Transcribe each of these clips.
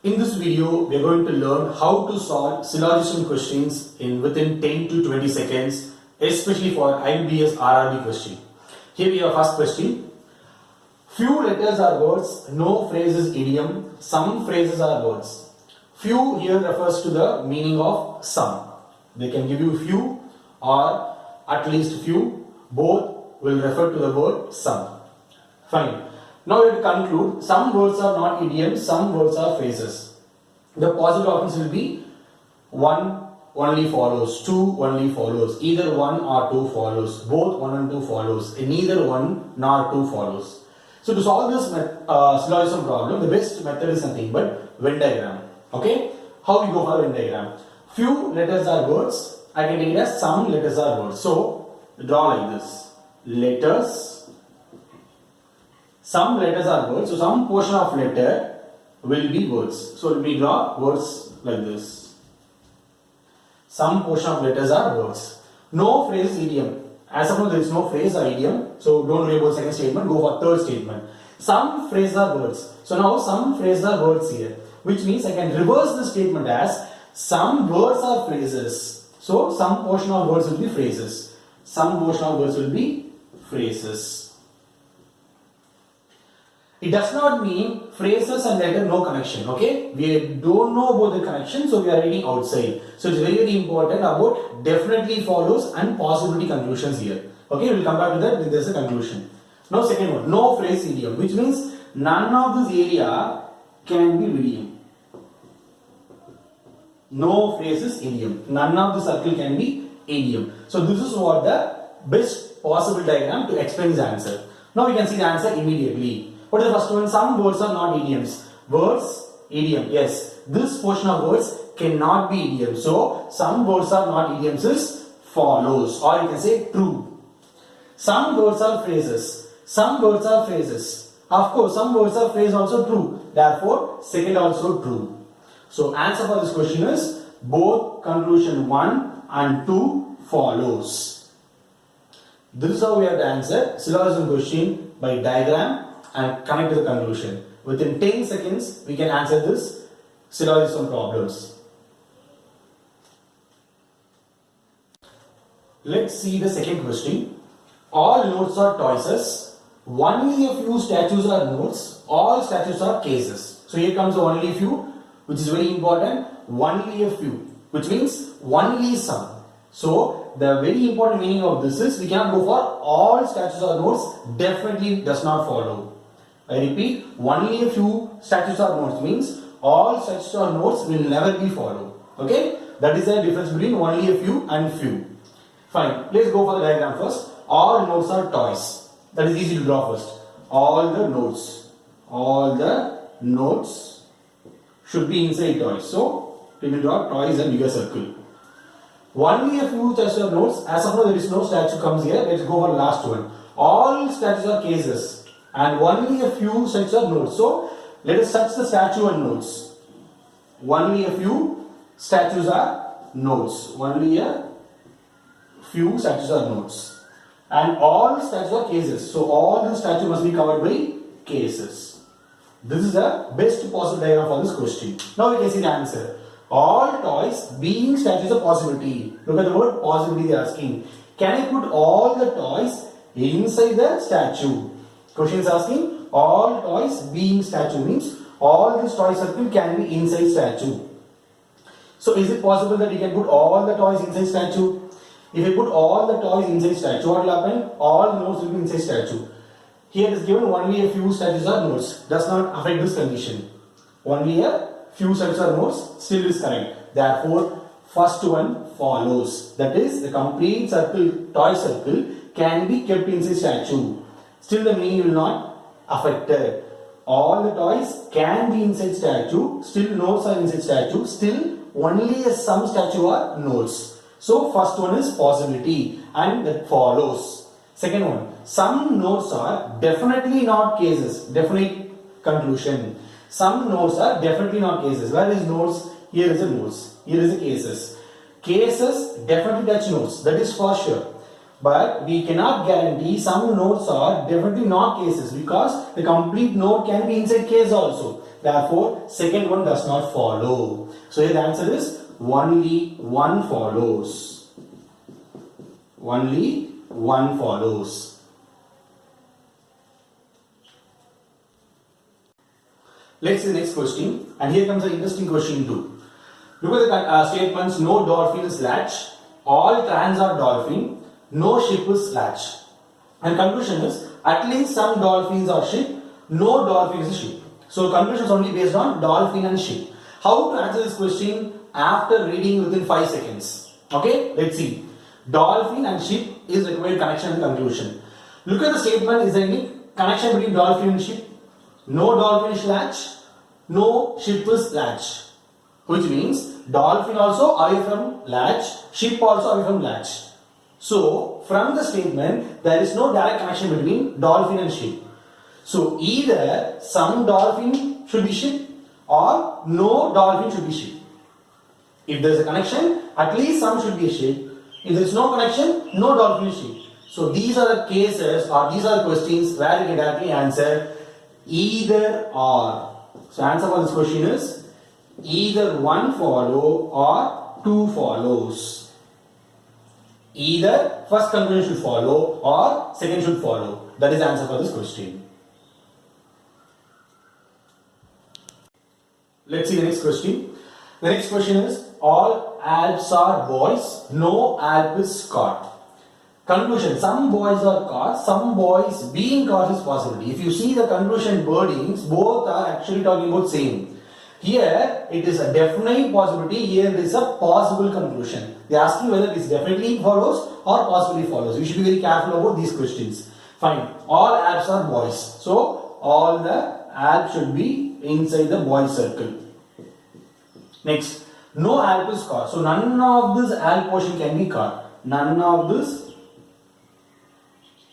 In this video, we are going to learn how to solve syllogism questions in within 10 to 20 seconds, especially for IBS RRB question. Here we have first question. Few letters are words, no phrase is idiom, some phrases are words. Few here refers to the meaning of some. They can give you few or at least few. Both will refer to the word some. Fine. Now we have to conclude, some words are not idioms, some words are phrases. The positive options will be 1 only follows, 2 only follows, either 1 or 2 follows, both 1 and 2 follows, and neither 1 nor 2 follows. So to solve this syllogism problem, the best method is nothing but Venn diagram. Okay? How we go for Venn diagram? Few letters are words, I can take it as some letters are words. So draw like this. Letters. Some letters are words, so some portion of letter will be words. So let me draw words like this. Some portion of letters are words. No phrase is idiom. As of now there is no phrase or idiom, so don't worry about second statement, go for third statement. Some phrases are words. So now some phrases are words here, which means I can reverse this statement as some words are phrases. So some portion of words will be phrases. Some portion of words will be phrases. It does not mean phrases and letter no connection, okay? We don't know about the connection, so we are reading outside. So it's very, very important about definitely follows and possibility conclusions here. Okay, we'll come back to that when there's a conclusion. Now second one, no phrase idiom, which means none of this area can be idiom. No phrase is idiom. None of the circle can be idiom. So this is what the best possible diagram to explain this answer. Now we can see the answer immediately. What is the first one? Some words are not idioms. Words, idiom. Yes, this portion of words cannot be idiom. So, some words are not idioms is follows, or you can say true. Some words are phrases. Some words are phrases. Of course, some words are phrase also true. Therefore, second also true. So, answer for this question is both conclusion 1 and 2 follows. This is how we have to answer syllogism question by diagram and connect to the conclusion. Within 10 seconds, we can answer this syllogism problems. Let's see the second question. All notes are choices. Only a few statues are notes. All statues are cases. So here comes the only few, which is very important. Only a few, which means only some. So the very important meaning of this is we cannot go for all statues or notes. Definitely does not follow. I repeat, only a few statues or notes means all statues or notes will never be followed. Okay? That is the difference between only a few and few. Fine. Let's go for the diagram first. All notes are toys. That is easy to draw first. All the notes should be inside toys. So, we will draw toys and bigger circle. Only a few statues or notes. As of now, there is no statue comes here. Let's go for the last one. All statues are cases. And only a few statues are notes. So, let us search the statue and notes. Only a few statues are notes. Only a few statues are notes. And all statues are cases. So, all the statues must be covered by cases. This is the best possible diagram for this question. Now, we can see the answer. All toys being statues a possibility. Look at the word possibility they are asking. Can I put all the toys inside the statue? Question is asking, all toys being statue means all this toy circle can be inside statue. So is it possible that you can put all the toys inside statue? If you put all the toys inside statue, what will happen? All notes will be inside statue. Here it is given only a few statues are notes. Does not affect this condition. Only a few statues are notes, still is correct. Therefore, first one follows. That is, the complete circle, toy circle can be kept inside statue. Still the meaning will not affected. All the toys can be inside statue. Still notes are inside statue. Still only some statue are notes. So first one is possibility and that follows. Second one, some notes are definitely not cases. Definite conclusion. Some notes are definitely not cases. Where is notes? Here is a notes. Here is a cases. Cases definitely touch notes. That is for sure. But we cannot guarantee some notes are definitely not cases because the complete note can be inside case also. Therefore, second one does not follow. So here the answer is only one follows. Only one follows. Let's see the next question. And here comes an interesting question too. Look at the statements: no dolphin is latch, all trans are dolphin, no ship is latch. And conclusion is at least some dolphins are ship, no dolphin is a ship. So conclusion is only based on dolphin and ship. How to answer this question after reading within 5 seconds? Okay, let's see. Dolphin and ship is required connection and conclusion. Look at the statement. Is there any connection between dolphin and ship? No dolphin is latch, no ship is latch. Which means dolphin also away from latch, ship also away from latch. So from the statement there is no direct connection between dolphin and ship. So either some dolphin should be ship or no dolphin should be ship. If there is a connection, at least some should be a ship. If there is no connection, no dolphin is ship. So these are the cases or these are the questions where you can directly answer either or. So answer for this question is either one follow or two follows. Either first conclusion should follow or second should follow. That is the answer for this question. Let's see the next question. The next question is all Alps are boys, no Alp is caught. Conclusion: some boys are caught, some boys being caught is possibility. If you see the conclusion wordings, both are actually talking about same. Here it is a definite possibility, here it is a possible conclusion. They are asking whether it is definitely follows or possibly follows. You should be very careful about these questions. Fine. All Alps are boys. So all the Alps should be inside the boy circle. Next, no Alp is caught. So none of this Alp portion can be caught. None of this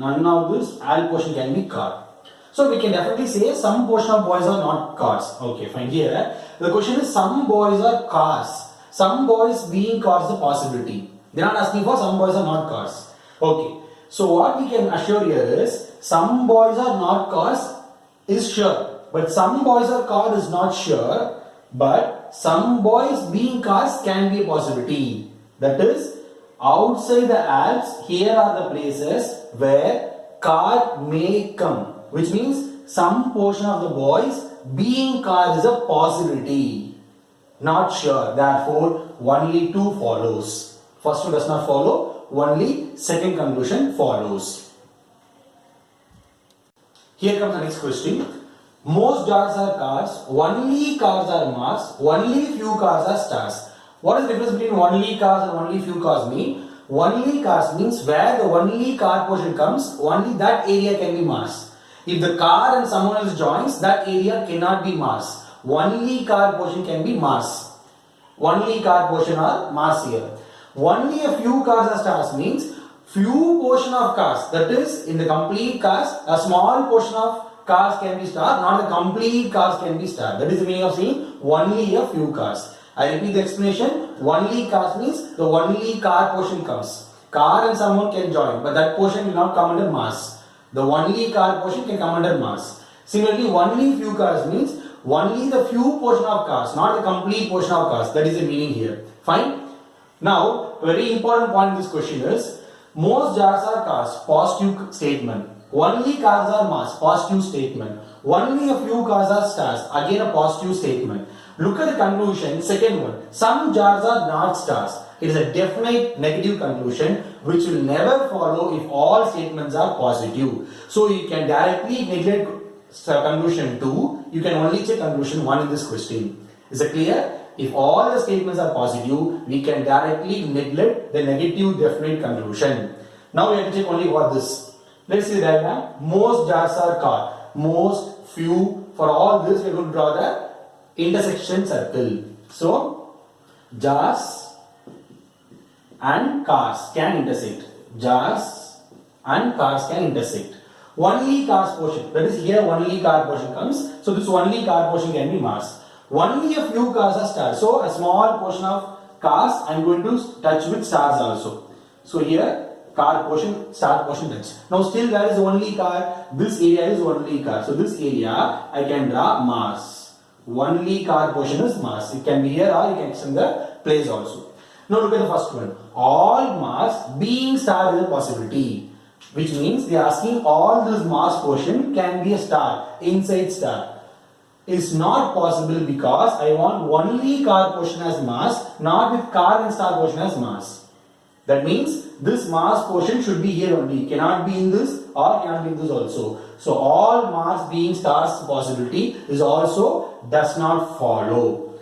Alp portion can be caught. So we can definitely say some portion of boys are not cars. Okay, fine. Here the question is some boys are cars. Some boys being cars is a possibility. They are not asking for some boys are not cars. Okay. So what we can assure here is some boys are not cars is sure, but some boys are cars is not sure. But some boys being cars can be a possibility. That is, outside the Alps, here are the places where car may come. Which means some portion of the boys being cars is a possibility. Not sure. Therefore, only two follows. First one does not follow. Only second conclusion follows. Here comes the next question. Most dogs are cars, only cars are Mars, only few cars are stars. What is the difference between only cars and only few cars mean? Only cars means where the only car portion comes, only that area can be Mars. If the car and someone else joins, that area cannot be Mars. Only car portion can be Mars. Only car portion are Mars here. Only a few cars are stars means few portion of cars. That is, in the complete cars, a small portion of cars can be star, not the complete cars can be star. That is the meaning of saying only a few cars. I repeat the explanation. Only cars means the only car portion comes. Car and someone can join, but that portion will not come under Mars. The only car portion can come under Mars. Similarly, only few cars means only the few portion of cars, not the complete portion of cars. That is the meaning here. Fine. Now, very important point in this question is most jars are cars. Positive statement. Only cars are Mars. Positive statement. Only a few cars are stars. Again a positive statement. Look at the conclusion. Second one. Some jars are not stars. It is a definite negative conclusion which will never follow if all statements are positive. So you can directly neglect conclusion 2. You can only check conclusion 1 in this question. Is it clear? If all the statements are positive, we can directly neglect the negative definite conclusion. Now we have to check only what this. Let's see the diagram. Most jars are car. Most, few. For all this, we are going to draw the intersection circle. So, jars and cars can intersect. Jars and cars can intersect. Only cars portion. That is here only car portion comes. So, this only car portion can be Mars. Only a few cars are stars. So, a small portion of cars I am going to touch with stars also. So, here car portion, star portion touch. Now still there is only car, this area is only car. So this area I can draw Mars. Only car portion is mass. It can be here or you can extend the place also. Now look at the first one. All mass being star is a possibility. Which means they are asking all this mass portion can be a star, inside star. It's not possible because I want only car portion as mass, not with car and star portion as mass. That means this mass portion should be here only. Cannot be in this or cannot be in this also. So all mass being star's possibility is also does not follow.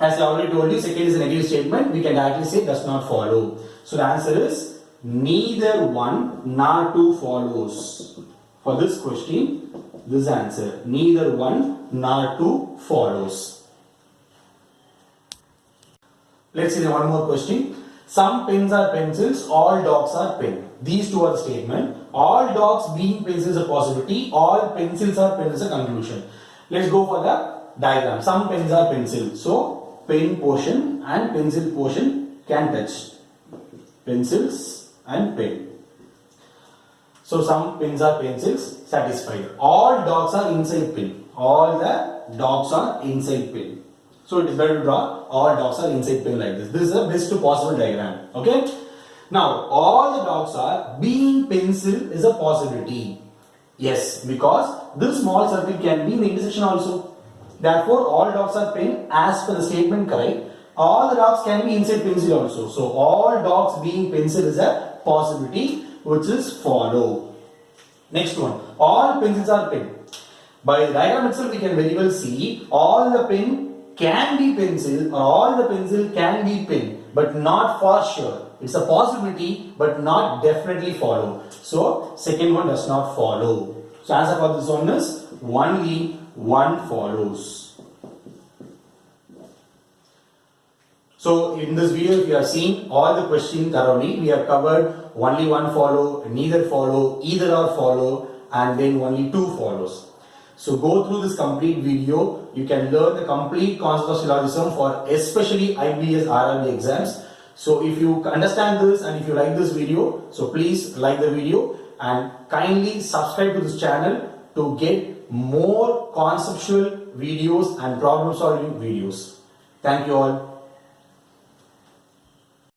As I already told you, second is a negative statement. We can directly say does not follow. So the answer is neither one nor two follows. For this question, this answer neither one nor two follows. Let's see one more question. Some pens are pencils, all dogs are pen. These two are the statement. All dogs being pencils a possibility, all pencils are pens a conclusion. Let's go for the diagram. Some pens are pencils. So pen portion and pencil portion can touch. Pencils and pen. So some pens are pencils, satisfied. All dogs are inside pen. All the dogs are inside pen. So it is better to draw all dogs are inside pen like this. This is the best possible diagram. Okay. Now all the dogs are being pencil is a possibility. Yes, because this small circle can be in the intersection also. Therefore all dogs are pen as per the statement correct. All the dogs can be inside pencil also. So all dogs being pencil is a possibility which is follow. Next one. All pencils are pen. By the diagram itself we can very well see all the pen can be pencil or all the pencil can be pen, but not for sure. It's a possibility but not definitely follow. So second one does not follow. So answer for this one is only one follows. So in this video if you are seeing all the questions thoroughly, we have covered only one follow, neither follow, either or follow, and then only two follows. So go through this complete video. You can learn the complete concept of syllogism for especially IBS RRB exams. So if you understand this and if you like this video, so please like the video and kindly subscribe to this channel to get more conceptual videos and problem solving videos. Thank you all.